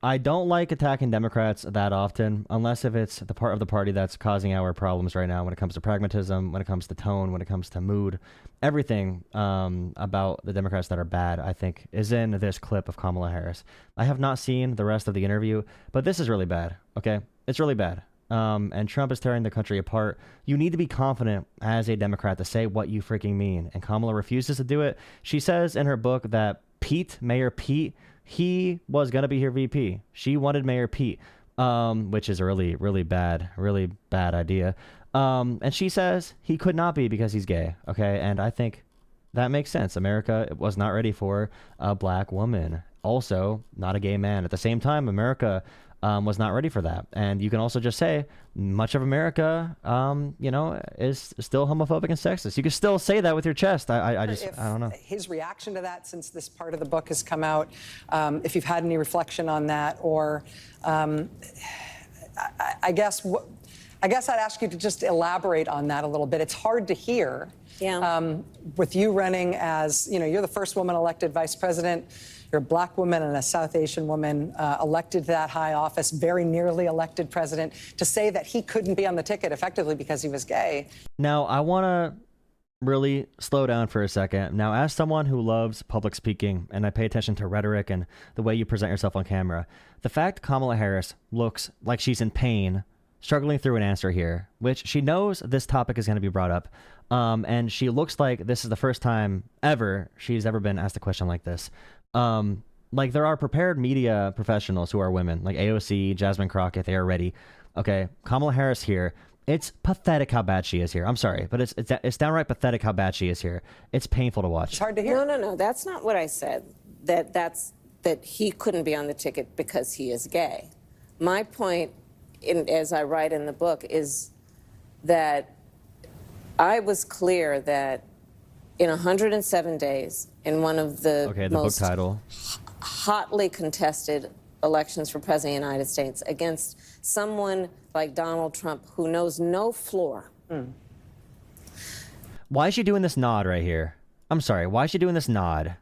I don't like attacking Democrats that often, unless if it's the part of the party that's causing our problems right now when it comes to pragmatism, when it comes to tone, when it comes to mood. Everything about the Democrats that are bad, I think, is in this clip of Kamala Harris. I have not seen the rest of the interview, but this is really bad, okay? It's really bad. And Trump is tearing the country apart. You need to be confident as a Democrat to say what you freaking mean. And Kamala refuses to do it. She says in her book that Mayor Pete, he was going to be her VP. She wanted Mayor Pete, which is a really bad idea. And she says he could not be because he's gay. Okay. And I think that makes sense. America was not ready for a black woman. Also, not a gay man. At the same time, America was not ready for that. And you can also just say much of America, is still homophobic and sexist. You can still say that with your chest. I don't know. His reaction to that, since this part of the book has come out, if you've had any reflection on that, or I guess I'd ask you to just elaborate on that a little bit. It's hard to hear. Yeah. With you running as, you're the first woman elected vice president. You're a black woman and a South Asian woman elected to that high office, very nearly elected president, to say that he couldn't be on the ticket effectively because he was gay. Now, I want to really slow down for a second. Now, as someone who loves public speaking and I pay attention to rhetoric and the way you present yourself on camera, the fact Kamala Harris looks like she's in pain, struggling through an answer here, which she knows this topic is going to be brought up, and she looks like this is the first time ever she's ever been asked a question like this. Like there are prepared media professionals who are women, like AOC, Jasmine Crockett, they are ready. Okay, Kamala Harris here. It's pathetic how bad she is here. I'm sorry, but it's downright pathetic how bad she is here. It's painful to watch. It's hard to hear. No. That's not what I said. That he couldn't be on the ticket because he is gay. My point, as I write in the book, is that I was clear that in 107 days, in one of the most book title, hotly contested elections for president of the United States, against someone like Donald Trump who knows no floor. Why is she doing this nod right here? I'm sorry. Why is she doing this nod?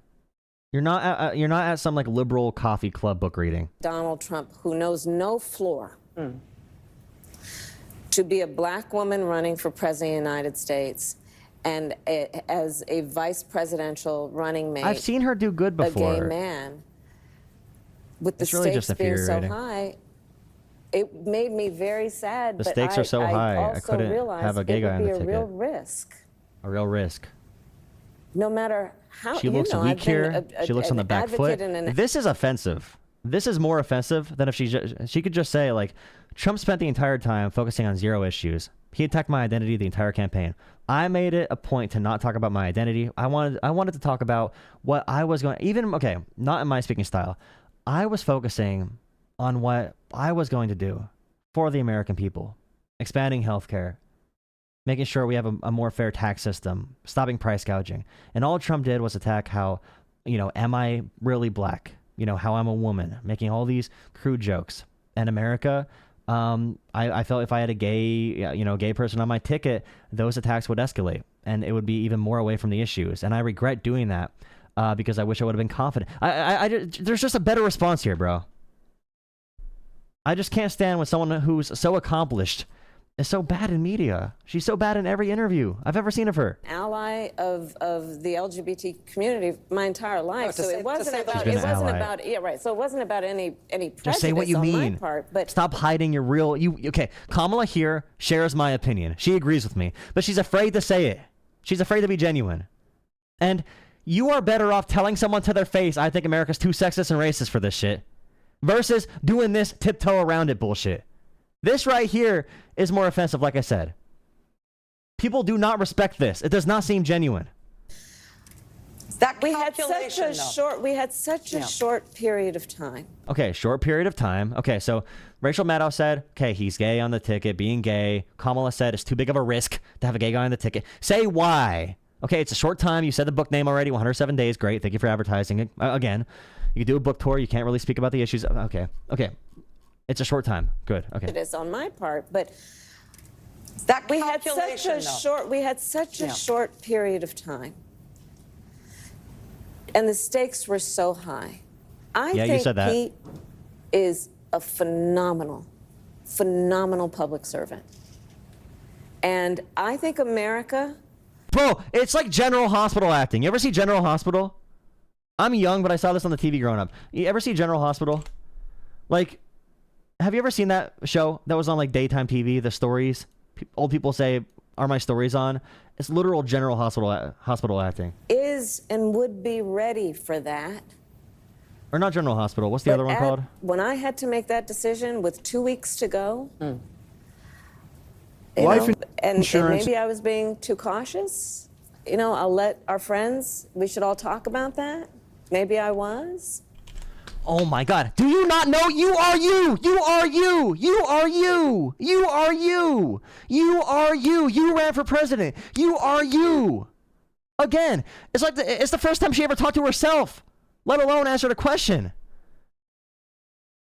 You're not at some like liberal coffee club book reading. Donald Trump who knows no floor. To be a black woman running for president of the United States and as a vice presidential running mate. I've seen her do good before. A gay man. With the It's really stakes just being so infuriating. high, it made me very sad. The but stakes are so high. I also couldn't have a gay guy on the it would ticket. be a real risk. A real risk. No matter how She looks weak here. She looks on the back foot. And This is offensive. This is more offensive than if she could just say, like, Trump spent the entire time focusing on zero issues. He attacked my identity the entire campaign. I made it a point to not talk about my identity. I wanted to talk about what I was going, not in my speaking style. I was focusing on what I was going to do for the American people. Expanding healthcare, making sure we have a more fair tax system, stopping price gouging. And all Trump did was attack how, am I really black? How I'm a woman, making all these crude jokes. And America, I felt if I had a gay person on my ticket, those attacks would escalate and it would be even more away from the issues. And I regret doing that because I wish I would have been confident. There's just a better response here, bro. I just can't stand when someone who's so accomplished is so bad in media. She's so bad in every interview I've ever seen of her. Ally of the LGBT community my entire life. So it wasn't about So it wasn't about any prejudice Just say what you on mean. my part. But stop hiding your real Kamala here shares my opinion. She agrees with me, but she's afraid to say it. She's afraid to be genuine. And you are better off telling someone to their face, I think America's too sexist and racist for this shit, versus doing this tiptoe around it bullshit. This right here is more offensive, like I said. People do not respect this. It does not seem genuine. That we had such a short period of time. Okay, short period of time. Okay, so Rachel Maddow said, okay, he's gay on the ticket, being gay. Kamala said it's too big of a risk to have a gay guy on the ticket. Say why. Okay, it's a short time. You said the book name already, 107 days. Great. Thank you for advertising it. Again, you could do a book tour. You can't really speak about the issues. Okay. It's a short time. Good. Okay. It is on my part, but that we had such a short period of time, and the stakes were so high. I think you said that. is a phenomenal, phenomenal public servant. And I think America... Bro, it's like General Hospital acting. You ever see General Hospital? I'm young, but I saw this on the TV growing up. You ever see General Hospital? Like, have you ever seen that show that was on like daytime TV, The Stories? Old people say, are my stories on? It's literal General Hospital acting. Is and would be ready for that. Or not General Hospital. What's the other one called? When I had to make that decision with 2 weeks to go, Life and insurance. maybe I was being too cautious. You know, I'll let our friends, we should all talk about that. Maybe I was. Oh my God. Do you not know you are you? You are you. You are you. You are you. You are you. You ran for president. You are you. Again, it's like it's the first time she ever talked to herself, let alone answered a question.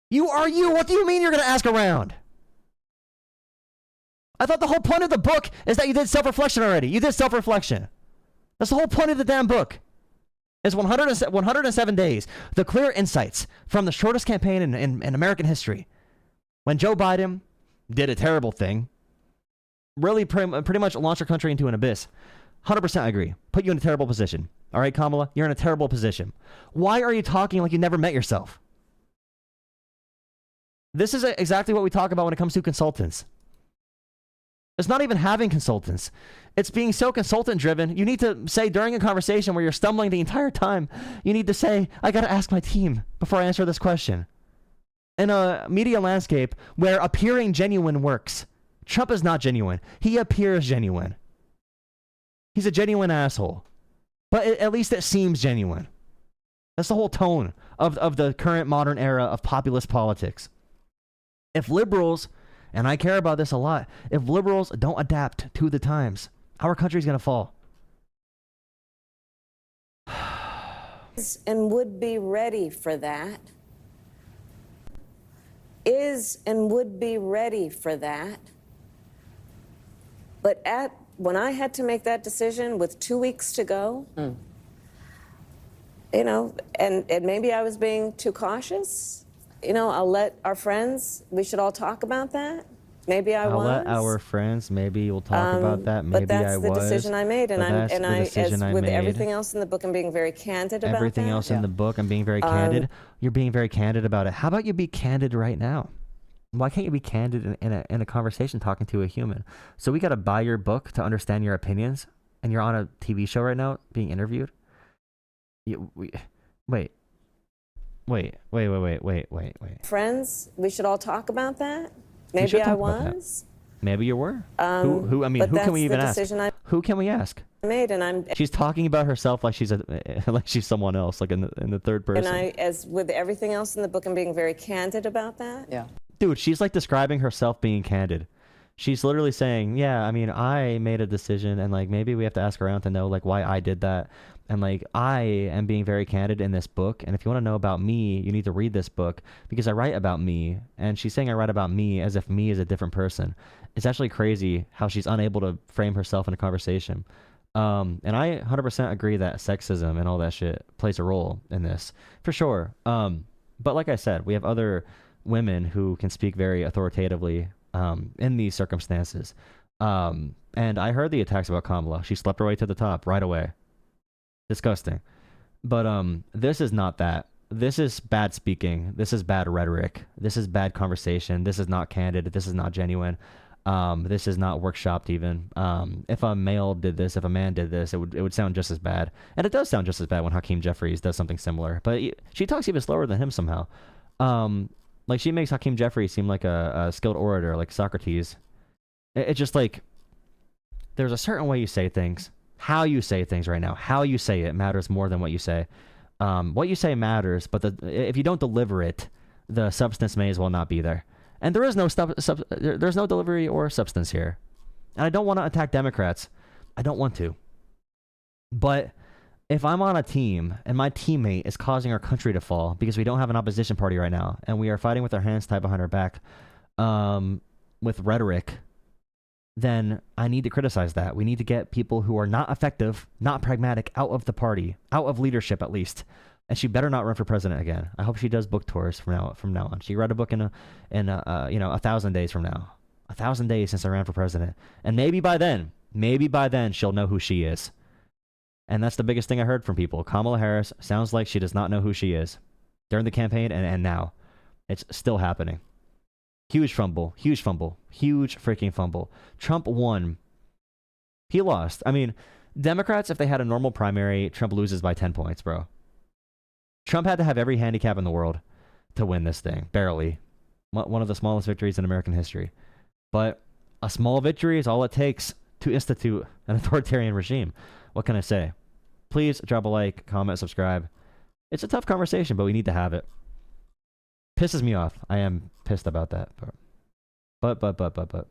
You are you. What do you mean you're going to ask around? I thought the whole point of the book is that you did self-reflection already. You did self-reflection. That's the whole point of the damn book. It's 107 days. The clear insights from the shortest campaign in American history. When Joe Biden did a terrible thing, really pretty much launched our country into an abyss. 100% I agree. Put you in a terrible position. All right, Kamala, you're in a terrible position. Why are you talking like you never met yourself? This is exactly what we talk about when it comes to consultants. It's not even having consultants. It's being so consultant driven. You need to say during a conversation where you're stumbling the entire time, you need to say, I got to ask my team before I answer this question. In a media landscape where appearing genuine works, Trump is not genuine. He appears genuine. He's a genuine asshole. But at least it seems genuine. That's the whole tone of the current modern era of populist politics. If liberals, and I care about this a lot, if liberals don't adapt to the times, our country's going to fall. Is and would be ready for that. Is and would be ready for that. But when I had to make that decision with 2 weeks to go, you know, and maybe I was being too cautious. You know, I'll let our friends, we should all talk about that. Maybe I was. I'll let our friends, maybe you'll talk about that. Maybe but that's I the was. decision I made, and with everything else in the book, I'm being very candid about everything that. else in the book, I'm being very candid. You're being very candid about it. How about you be candid right now? Why can't you be candid in a conversation talking to a human? So we got to buy your book to understand your opinions, and you're on a TV show right now being interviewed? Wait. Friends, we should all talk about that. Maybe I was. Maybe you were. Who? I mean, who can we even ask? Who can we ask? Made, and she's talking about herself like she's someone else, like in the third person. And as with everything else in the book, I'm being very candid about that. Yeah. Dude, she's like describing herself being candid. She's literally saying, yeah, I mean, I made a decision, and like maybe we have to ask around to know like why I did that. And like I am being very candid in this book, and if you want to know about me, you need to read this book because I write about me. And she's saying I write about me as if me is a different person. It's actually crazy how she's unable to frame herself in a conversation. And I 100% agree that sexism and all that shit plays a role in this for sure. But like I said, we have other women who can speak very authoritatively in these circumstances. And I heard the attacks about Kamala. She slept her way to the top right away. Disgusting. But this is not that. This is bad speaking. This is bad rhetoric. This is bad conversation. This is not candid. This is not genuine. This is not workshopped even. If a male did this, if a man did this, it would sound just as bad. And it does sound just as bad when Hakeem Jeffries does something similar. But she talks even slower than him somehow. Like she makes Hakeem Jeffries seem like a skilled orator, like Socrates. It's just like there's a certain way you say things. How you say things right now, how you say it matters more than what you say. What you say matters, but if you don't deliver it, the substance may as well not be there. And there is no there's no delivery or substance here. And I don't want to attack Democrats. I don't want to. But if I'm on a team and my teammate is causing our country to fall because we don't have an opposition party right now, and we are fighting with our hands tied behind our back with rhetoric, then I need to criticize that. We need to get people who are not effective, not pragmatic, out of the party, out of leadership at least. And she better not run for president again. I hope she does book tours from now on. She read a book in 1,000 days from now. 1,000 days since I ran for president. And maybe by then she'll know who she is. And that's the biggest thing I heard from people. Kamala Harris sounds like she does not know who she is during the campaign and now. It's still happening. Huge fumble. Huge freaking fumble. Trump won. He lost. I mean, Democrats, if they had a normal primary, Trump loses by 10 points, bro. Trump had to have every handicap in the world to win this thing. Barely. One of the smallest victories in American history. But a small victory is all it takes to institute an authoritarian regime. What can I say? Please drop a like, comment, subscribe. It's a tough conversation, but we need to have it. Pisses me off. I am pissed about that. But.